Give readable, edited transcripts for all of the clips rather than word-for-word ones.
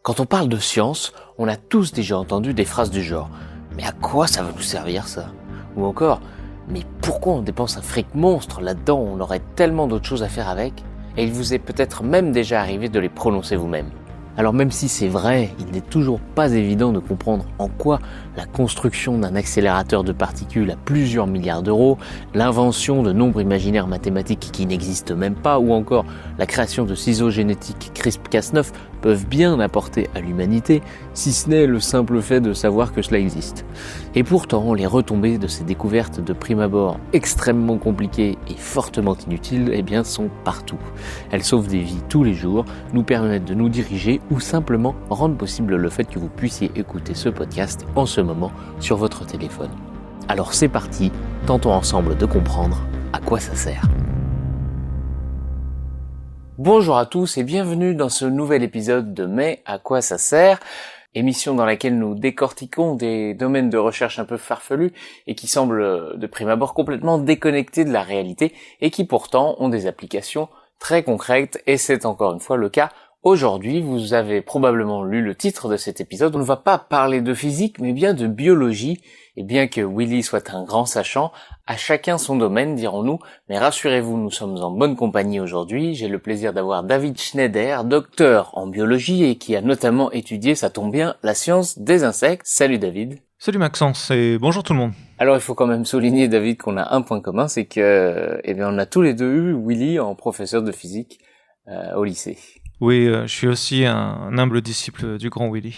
Quand on parle de science, on a tous déjà entendu des phrases du genre « Mais à quoi ça va nous servir ça ?» Ou encore « Mais pourquoi on dépense un fric monstre là-dedans, on aurait tellement d'autres choses à faire avec ?» Et il vous est peut-être même déjà arrivé de les prononcer vous-même. Alors même si c'est vrai, il n'est toujours pas évident de comprendre en quoi la construction d'un accélérateur de particules à plusieurs milliards d'euros, l'invention de nombres imaginaires mathématiques qui n'existent même pas, ou encore la création de ciseaux génétiques CRISPR-Cas9 peuvent bien apporter à l'humanité, si ce n'est le simple fait de savoir que cela existe. Et pourtant, les retombées de ces découvertes de prime abord extrêmement compliquées et fortement inutiles, sont partout. Elles sauvent des vies tous les jours, nous permettent de nous diriger ou simplement rendent possible le fait que vous puissiez écouter ce podcast en ce moment sur votre téléphone. Alors c'est parti, tentons ensemble de comprendre à quoi ça sert. Bonjour à tous et bienvenue dans ce nouvel épisode de Mais à quoi ça sert ? Émission dans laquelle nous décortiquons des domaines de recherche un peu farfelus et qui semblent de prime abord complètement déconnectés de la réalité et qui pourtant ont des applications très concrètes, et c'est encore une fois le cas aujourd'hui. Vous avez probablement lu le titre de cet épisode. On ne va pas parler de physique mais bien de biologie, et bien que Willy soit un grand sachant, à chacun son domaine dirons-nous, mais rassurez-vous, nous sommes en bonne compagnie aujourd'hui. J'ai le plaisir d'avoir David Schneider, docteur en biologie et qui a notamment étudié, ça tombe bien, la science des insectes. Salut David. Salut Maxence et bonjour tout le monde. Alors il faut quand même souligner, David, qu'on a un point commun, c'est que on a tous les deux eu Willy en professeur de physique au lycée. Oui, je suis aussi un humble disciple du grand Willy.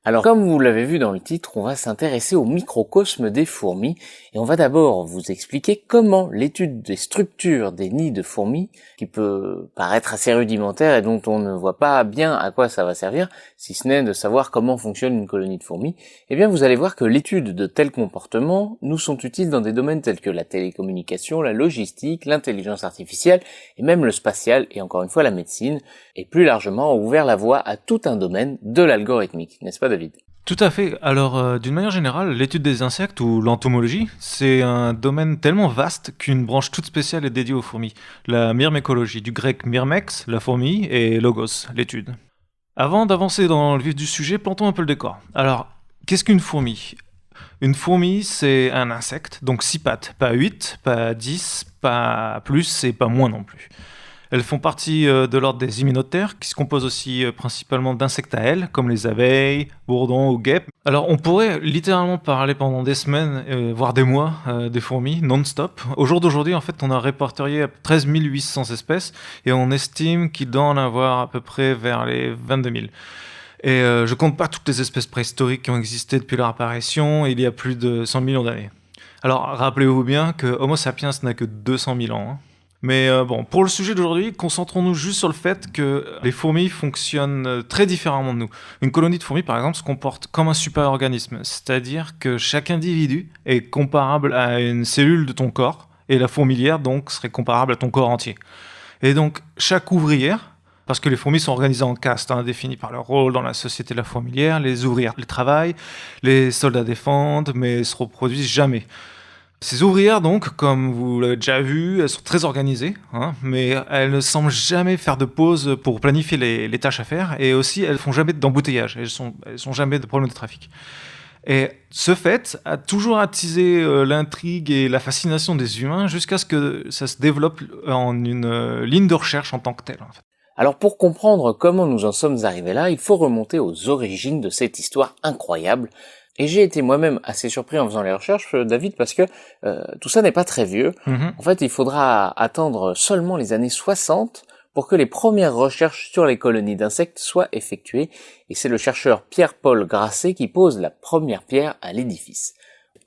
Alors, comme vous l'avez vu dans le titre, on va s'intéresser au microcosme des fourmis, et on va d'abord vous expliquer comment l'étude des structures des nids de fourmis, qui peut paraître assez rudimentaire et dont on ne voit pas bien à quoi ça va servir, si ce n'est de savoir comment fonctionne une colonie de fourmis, vous allez voir que l'étude de tels comportements nous sont utiles dans des domaines tels que la télécommunication, la logistique, l'intelligence artificielle, et même le spatial, et encore une fois la médecine, et plus largement ont ouvert la voie à tout un domaine de l'algorithmique, n'est-ce pas David ? Tout à fait. Alors, d'une manière générale, l'étude des insectes ou l'entomologie, c'est un domaine tellement vaste qu'une branche toute spéciale est dédiée aux fourmis. La myrmécologie, du grec myrmex, la fourmi, et logos, l'étude. Avant d'avancer dans le vif du sujet, plantons un peu le décor. Alors, qu'est-ce qu'une fourmi ? Une fourmi, c'est un insecte, donc 6 pattes, pas 8, pas 10, pas plus et pas moins non plus. Elles font partie de l'ordre des hyménoptères, qui se composent aussi principalement d'insectes à ailes, comme les abeilles, bourdons ou guêpes. Alors on pourrait littéralement parler pendant des semaines, voire des mois, des fourmis, non-stop. Au jour d'aujourd'hui, en fait, on a répertorié 13 800 espèces, et on estime qu'il doit en avoir à peu près vers les 22 000. Et je compte pas toutes les espèces préhistoriques qui ont existé depuis leur apparition, il y a plus de 100 millions d'années. Alors rappelez-vous bien que Homo sapiens n'a que 200 000 ans, hein. Mais pour le sujet d'aujourd'hui, concentrons-nous juste sur le fait que les fourmis fonctionnent très différemment de nous. Une colonie de fourmis, par exemple, se comporte comme un super-organisme, c'est-à-dire que chaque individu est comparable à une cellule de ton corps, et la fourmilière, donc, serait comparable à ton corps entier. Et donc, chaque ouvrière, parce que les fourmis sont organisées en castes, définies par leur rôle dans la société de la fourmilière, les ouvrières travaillent, les soldats défendent, mais ne se reproduisent jamais. Ces ouvrières, donc, comme vous l'avez déjà vu, elles sont très organisées, mais elles ne semblent jamais faire de pause pour planifier les tâches à faire, et aussi elles font jamais d'embouteillage, elles sont jamais de problèmes de trafic. Et ce fait a toujours attisé l'intrigue et la fascination des humains jusqu'à ce que ça se développe en une ligne de recherche en tant que telle, en fait. Alors pour comprendre comment nous en sommes arrivés là, il faut remonter aux origines de cette histoire incroyable. Et j'ai été moi-même assez surpris en faisant les recherches, David, parce que tout ça n'est pas très vieux. En fait, il faudra attendre seulement les années 60 pour que les premières recherches sur les colonies d'insectes soient effectuées. Et c'est le chercheur Pierre-Paul Grasset qui pose la première pierre à l'édifice.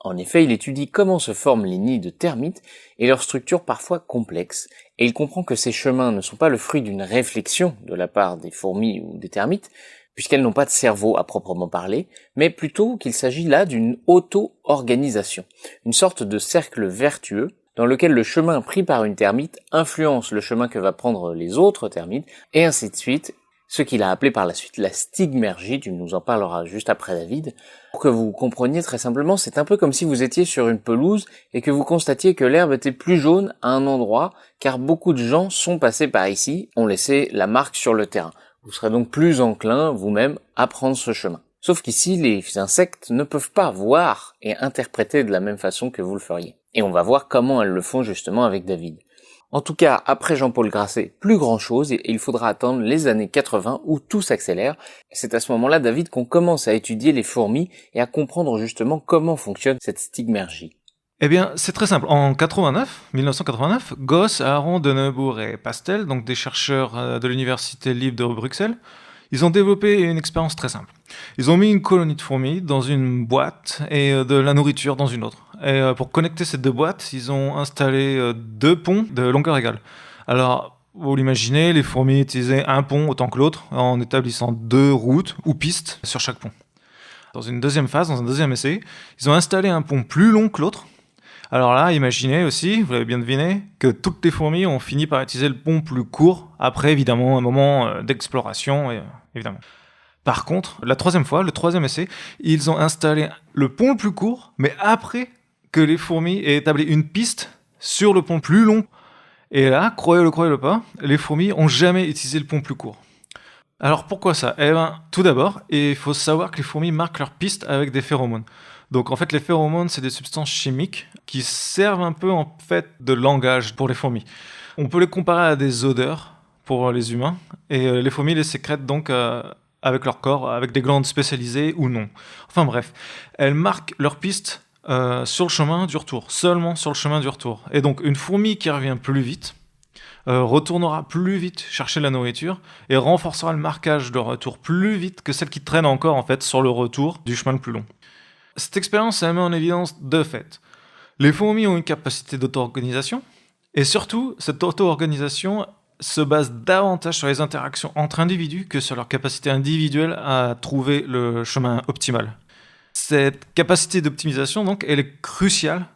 En effet, il étudie comment se forment les nids de termites et leur structure parfois complexe. Et il comprend que ces chemins ne sont pas le fruit d'une réflexion de la part des fourmis ou des termites, puisqu'elles n'ont pas de cerveau à proprement parler, mais plutôt qu'il s'agit là d'une auto-organisation, une sorte de cercle vertueux dans lequel le chemin pris par une termite influence le chemin que va prendre les autres termites, et ainsi de suite, ce qu'il a appelé par la suite la stigmergie. Tu nous en parleras juste après David. Pour que vous compreniez très simplement, c'est un peu comme si vous étiez sur une pelouse et que vous constatiez que l'herbe était plus jaune à un endroit, car beaucoup de gens sont passés par ici, ont laissé la marque sur le terrain. Vous serez donc plus enclin vous-même à prendre ce chemin. Sauf qu'ici, les insectes ne peuvent pas voir et interpréter de la même façon que vous le feriez. Et on va voir comment elles le font justement avec David. En tout cas, après Jean-Paul Grasset, plus grand chose, et il faudra attendre les années 80 où tout s'accélère. C'est à ce moment-là, David, qu'on commence à étudier les fourmis et à comprendre justement comment fonctionne cette stigmergie. Eh bien, c'est très simple. En 1989, Goss, Aaron, Denebourg et Pastel, donc des chercheurs de l'Université libre de Bruxelles, ils ont développé une expérience très simple. Ils ont mis une colonie de fourmis dans une boîte et de la nourriture dans une autre. Et pour connecter ces deux boîtes, ils ont installé deux ponts de longueur égale. Alors, vous l'imaginez, les fourmis utilisaient un pont autant que l'autre en établissant deux routes ou pistes sur chaque pont. Dans une deuxième phase, dans un deuxième essai, ils ont installé un pont plus long que l'autre. Alors là, imaginez aussi, vous l'avez bien deviné, que toutes les fourmis ont fini par utiliser le pont plus court, après évidemment un moment d'exploration, évidemment. Par contre, la troisième fois, le troisième essai, ils ont installé le pont le plus court, mais après que les fourmis aient établi une piste sur le pont plus long. Et là, croyez-le pas, les fourmis ont jamais utilisé le pont plus court. Alors pourquoi ça ? Eh bien, tout d'abord, il faut savoir que les fourmis marquent leur piste avec des phéromones. Donc en fait, les phéromones, c'est des substances chimiques qui servent un peu en fait de langage pour les fourmis. On peut les comparer à des odeurs pour les humains, et les fourmis les sécrètent donc avec leur corps, avec des glandes spécialisées ou non. Enfin bref, elles marquent leur piste sur le chemin du retour, seulement sur le chemin du retour. Et donc une fourmi qui revient plus vite retournera plus vite chercher la nourriture et renforcera le marquage de retour plus vite que celle qui traîne encore en fait sur le retour du chemin le plus long. Cette expérience elle met en évidence deux faits. Les fourmis ont une capacité d'auto-organisation et surtout cette auto-organisation se base davantage sur les interactions entre individus que sur leur capacité individuelle à trouver le chemin optimal. Cette capacité d'optimisation donc elle est cruciale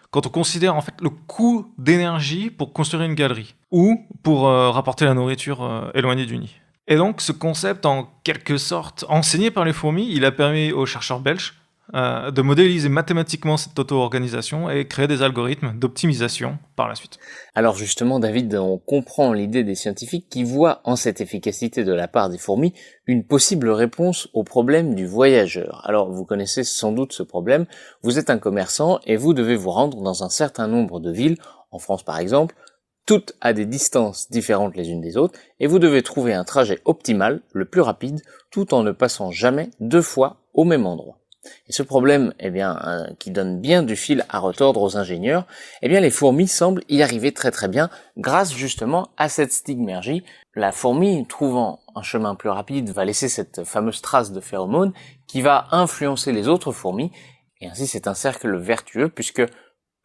quand on considère en fait le coût d'énergie pour construire une galerie ou pour rapporter la nourriture éloignée du nid. Et donc ce concept, en quelque sorte enseigné par les fourmis, il a permis aux chercheurs belges de modéliser mathématiquement cette auto-organisation et créer des algorithmes d'optimisation par la suite. Alors justement, David, on comprend l'idée des scientifiques qui voient en cette efficacité de la part des fourmis une possible réponse au problème du voyageur. Alors vous connaissez sans doute ce problème, vous êtes un commerçant et vous devez vous rendre dans un certain nombre de villes, en France par exemple, toutes à des distances différentes les unes des autres, et vous devez trouver un trajet optimal, le plus rapide, tout en ne passant jamais deux fois au même endroit. Et ce problème, qui donne bien du fil à retordre aux ingénieurs, les fourmis semblent y arriver très très bien grâce justement à cette stigmergie. La fourmi, trouvant un chemin plus rapide, va laisser cette fameuse trace de phéromones qui va influencer les autres fourmis, et ainsi c'est un cercle vertueux puisque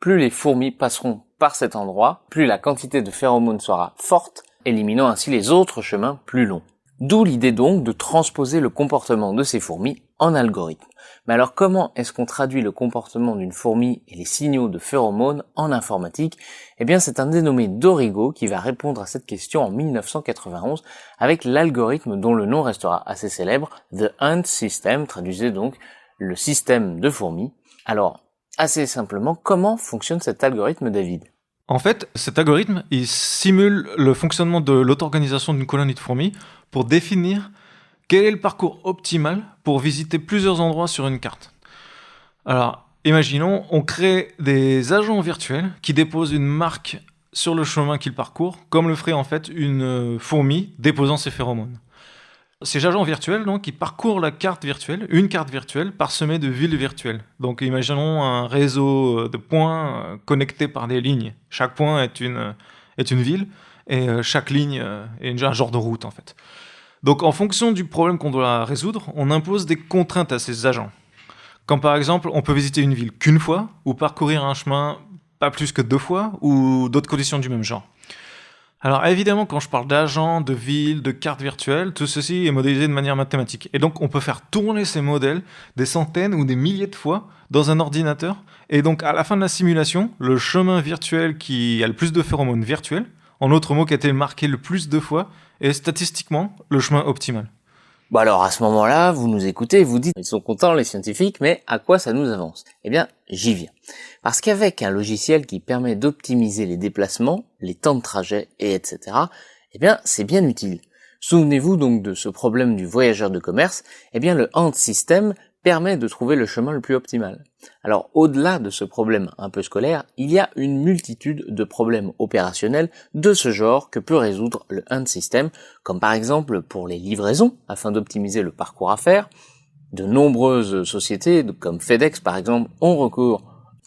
plus les fourmis passeront par cet endroit, plus la quantité de phéromones sera forte, éliminant ainsi les autres chemins plus longs. D'où l'idée donc de transposer le comportement de ces fourmis en algorithme. Mais alors comment est-ce qu'on traduit le comportement d'une fourmi et les signaux de phéromones en informatique ? C'est un dénommé Dorigo qui va répondre à cette question en 1991 avec l'algorithme dont le nom restera assez célèbre, The Ant System, traduisez donc le système de fourmis. Alors, assez simplement, comment fonctionne cet algorithme, David ? En fait, cet algorithme, il simule le fonctionnement de l'auto-organisation d'une colonie de fourmis pour définir quel est le parcours optimal pour visiter plusieurs endroits sur une carte. Alors, imaginons, on crée des agents virtuels qui déposent une marque sur le chemin qu'ils parcourent, comme le ferait en fait une fourmi déposant ses phéromones. Ces agents virtuels, donc, ils parcourent la carte virtuelle, une carte virtuelle parsemée de villes virtuelles. Donc, imaginons un réseau de points connectés par des lignes. Chaque point est une ville, et chaque ligne est un genre de route, en fait. Donc, en fonction du problème qu'on doit résoudre, on impose des contraintes à ces agents. Comme par exemple, on peut visiter une ville qu'une fois, ou parcourir un chemin pas plus que 2 fois, ou d'autres conditions du même genre. Alors évidemment, quand je parle d'agents, de villes, de cartes virtuelles, tout ceci est modélisé de manière mathématique. Et donc on peut faire tourner ces modèles des centaines ou des milliers de fois dans un ordinateur. Et donc à la fin de la simulation, le chemin virtuel qui a le plus de phéromones virtuels, en autres mots qui a été marqué le plus de fois, est statistiquement le chemin optimal. Bon alors à ce moment-là, vous nous écoutez et vous dites, ils sont contents les scientifiques, mais à quoi ça nous avance ? J'y viens. Parce qu'avec un logiciel qui permet d'optimiser les déplacements, les temps de trajet et etc., c'est bien utile. Souvenez-vous donc de ce problème du voyageur de commerce, eh bien le Ant System permet de trouver le chemin le plus optimal. Alors au-delà de ce problème un peu scolaire, il y a une multitude de problèmes opérationnels de ce genre que peut résoudre le Ant System, comme par exemple pour les livraisons, afin d'optimiser le parcours à faire. De nombreuses sociétés, comme FedEx par exemple, ont recours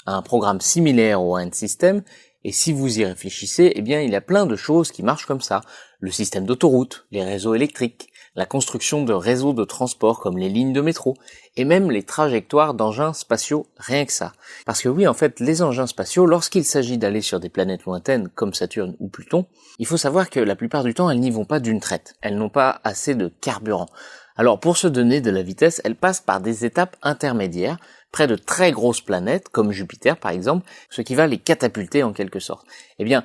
à un programme similaire au Ant System, et si vous y réfléchissez, eh bien il y a plein de choses qui marchent comme ça. Le système d'autoroute, les réseaux électriques, la construction de réseaux de transport comme les lignes de métro, et même les trajectoires d'engins spatiaux, rien que ça. Parce que oui, en fait, les engins spatiaux, lorsqu'il s'agit d'aller sur des planètes lointaines comme Saturne ou Pluton, il faut savoir que la plupart du temps, elles n'y vont pas d'une traite. Elles n'ont pas assez de carburant. Alors pour se donner de la vitesse, elles passent par des étapes intermédiaires, près de très grosses planètes, comme Jupiter par exemple, ce qui va les catapulter en quelque sorte. Eh bien,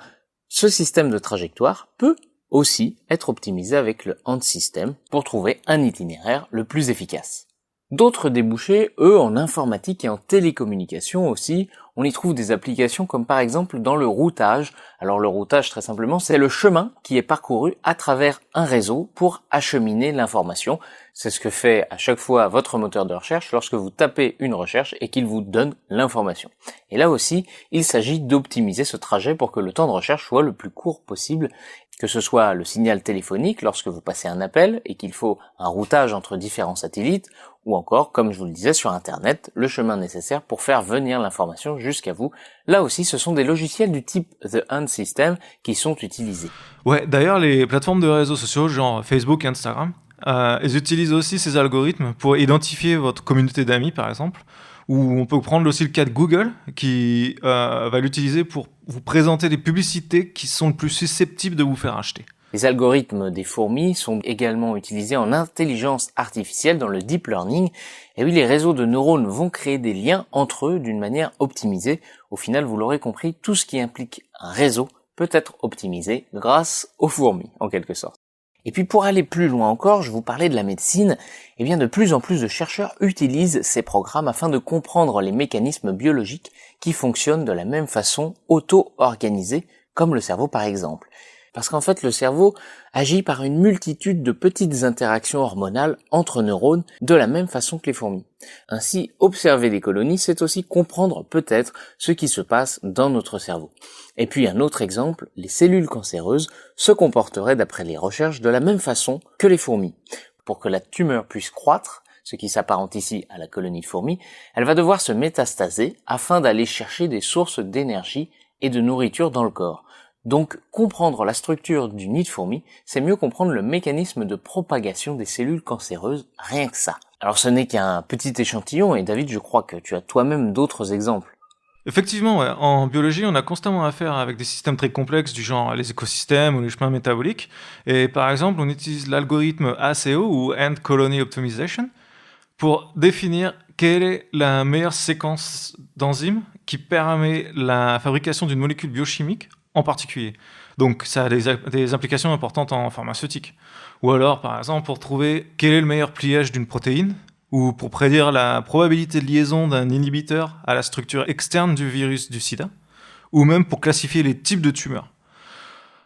ce système de trajectoire peut aussi être optimisé avec le Ant System pour trouver un itinéraire le plus efficace. D'autres débouchés, eux, en informatique et en télécommunication aussi, on y trouve des applications comme par exemple dans le routage. Alors le routage, très simplement, c'est le chemin qui est parcouru à travers un réseau pour acheminer l'information. C'est ce que fait à chaque fois votre moteur de recherche lorsque vous tapez une recherche et qu'il vous donne l'information. Et là aussi, il s'agit d'optimiser ce trajet pour que le temps de recherche soit le plus court possible, que ce soit le signal téléphonique lorsque vous passez un appel et qu'il faut un routage entre différents satellites, ou encore, comme je vous le disais, sur Internet, le chemin nécessaire pour faire venir l'information jusqu'à vous. Là aussi, ce sont des logiciels du type The Ant System qui sont utilisés. Ouais, d'ailleurs, les plateformes de réseaux sociaux, genre Facebook et Instagram, elles utilisent aussi ces algorithmes pour identifier votre communauté d'amis, par exemple, ou on peut prendre aussi le cas de Google, qui va l'utiliser pour vous présenter des publicités qui sont le plus susceptibles de vous faire acheter. Les algorithmes des fourmis sont également utilisés en intelligence artificielle dans le deep learning. Et oui, les réseaux de neurones vont créer des liens entre eux d'une manière optimisée. Au final, vous l'aurez compris, tout ce qui implique un réseau peut être optimisé grâce aux fourmis, en quelque sorte. Et puis pour aller plus loin encore, je vous parlais de la médecine. Eh bien, de plus en plus de chercheurs utilisent ces programmes afin de comprendre les mécanismes biologiques qui fonctionnent de la même façon auto-organisés, comme le cerveau par exemple. Parce qu'en fait, le cerveau agit par une multitude de petites interactions hormonales entre neurones de la même façon que les fourmis. Ainsi, observer les colonies, c'est aussi comprendre peut-être ce qui se passe dans notre cerveau. Et puis un autre exemple, les cellules cancéreuses se comporteraient d'après les recherches de la même façon que les fourmis. Pour que la tumeur puisse croître, ce qui s'apparente ici à la colonie de fourmis, elle va devoir se métastaser afin d'aller chercher des sources d'énergie et de nourriture dans le corps. Donc, comprendre la structure du nid de fourmi, c'est mieux comprendre le mécanisme de propagation des cellules cancéreuses, rien que ça. Alors ce n'est qu'un petit échantillon, et David, je crois que tu as toi-même d'autres exemples. Effectivement, ouais. En biologie, on a constamment affaire avec des systèmes très complexes du genre les écosystèmes ou les chemins métaboliques. Et par exemple, on utilise l'algorithme ACO ou Ant Colony Optimization pour définir quelle est la meilleure séquence d'enzymes qui permet la fabrication d'une molécule biochimique en particulier. Donc ça a des implications importantes en pharmaceutique. Ou alors, par exemple, pour trouver quel est le meilleur pliage d'une protéine, ou pour prédire la probabilité de liaison d'un inhibiteur à la structure externe du virus du sida, ou même pour classifier les types de tumeurs.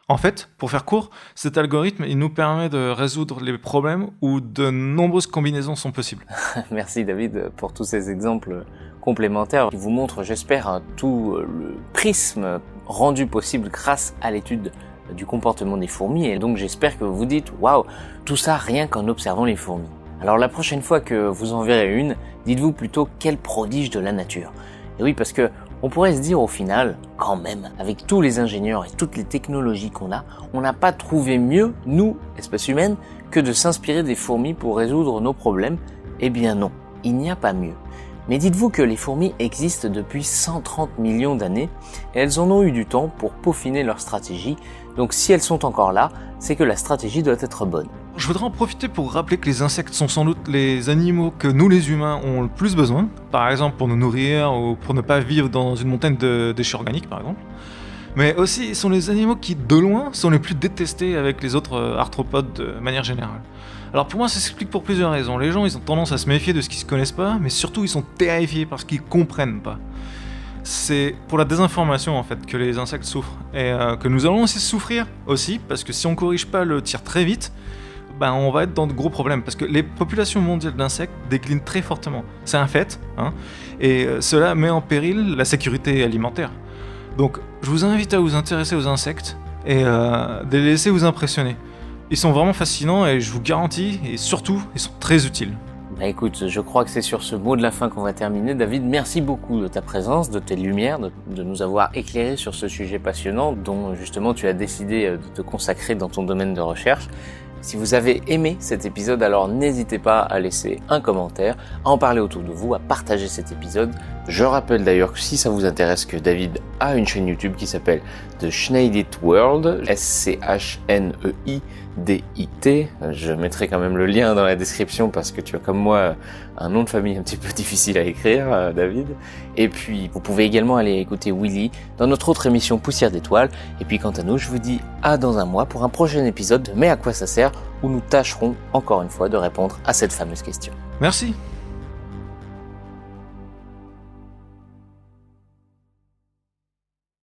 En fait, pour faire court, cet algorithme il nous permet de résoudre les problèmes où de nombreuses combinaisons sont possibles. Merci David pour tous ces exemples complémentaires qui vous montrent, j'espère, tout le prisme rendu possible grâce à l'étude du comportement des fourmis. Et donc j'espère que vous vous dites « Waouh, tout ça rien qu'en observant les fourmis ». Alors la prochaine fois que vous en verrez une, dites-vous plutôt « Quel prodige de la nature ». Et oui, parce que on pourrait se dire au final, quand même, avec tous les ingénieurs et toutes les technologies qu'on a, on n'a pas trouvé mieux, nous, espèce humaine, que de s'inspirer des fourmis pour résoudre nos problèmes. Eh bien non, il n'y a pas mieux. Mais dites-vous que les fourmis existent depuis 130 millions d'années et elles en ont eu du temps pour peaufiner leur stratégie. Donc si elles sont encore là, c'est que la stratégie doit être bonne. Je voudrais en profiter pour rappeler que les insectes sont sans doute les animaux que nous les humains ont le plus besoin, par exemple pour nous nourrir ou pour ne pas vivre dans une montagne de déchets organiques par exemple. Mais aussi ils sont les animaux qui de loin sont les plus détestés avec les autres arthropodes de manière générale. Alors pour moi ça s'explique pour plusieurs raisons. Les gens ils ont tendance à se méfier de ce qu'ils ne connaissent pas, mais surtout ils sont terrifiés parce qu'ils ne comprennent pas. C'est pour la désinformation en fait que les insectes souffrent et que nous allons aussi souffrir aussi parce que si on corrige pas le tir très vite, on va être dans de gros problèmes parce que les populations mondiales d'insectes déclinent très fortement. C'est un fait, hein, et cela met en péril la sécurité alimentaire. Donc, je vous invite à vous intéresser aux insectes et de les laisser vous impressionner. Ils sont vraiment fascinants et je vous garantis, et surtout, ils sont très utiles. Écoute, je crois que c'est sur ce mot de la fin qu'on va terminer. David, merci beaucoup de ta présence, de tes lumières, de nous avoir éclairé sur ce sujet passionnant dont justement tu as décidé de te consacrer dans ton domaine de recherche. Si vous avez aimé cet épisode, alors n'hésitez pas à laisser un commentaire, à en parler autour de vous, à partager cet épisode. Je rappelle d'ailleurs que si ça vous intéresse que David a une chaîne YouTube qui s'appelle The Schneidit World, SCHNEIDIT. Je mettrai quand même le lien dans la description parce que tu as comme moi un nom de famille un petit peu difficile à écrire, David. Et puis vous pouvez également aller écouter Willy dans notre autre émission Poussière d'étoiles. Et puis quant à nous, je vous dis à dans un mois pour un prochain épisode de Mais à quoi ça sert, où nous tâcherons encore une fois de répondre à cette fameuse question. Merci.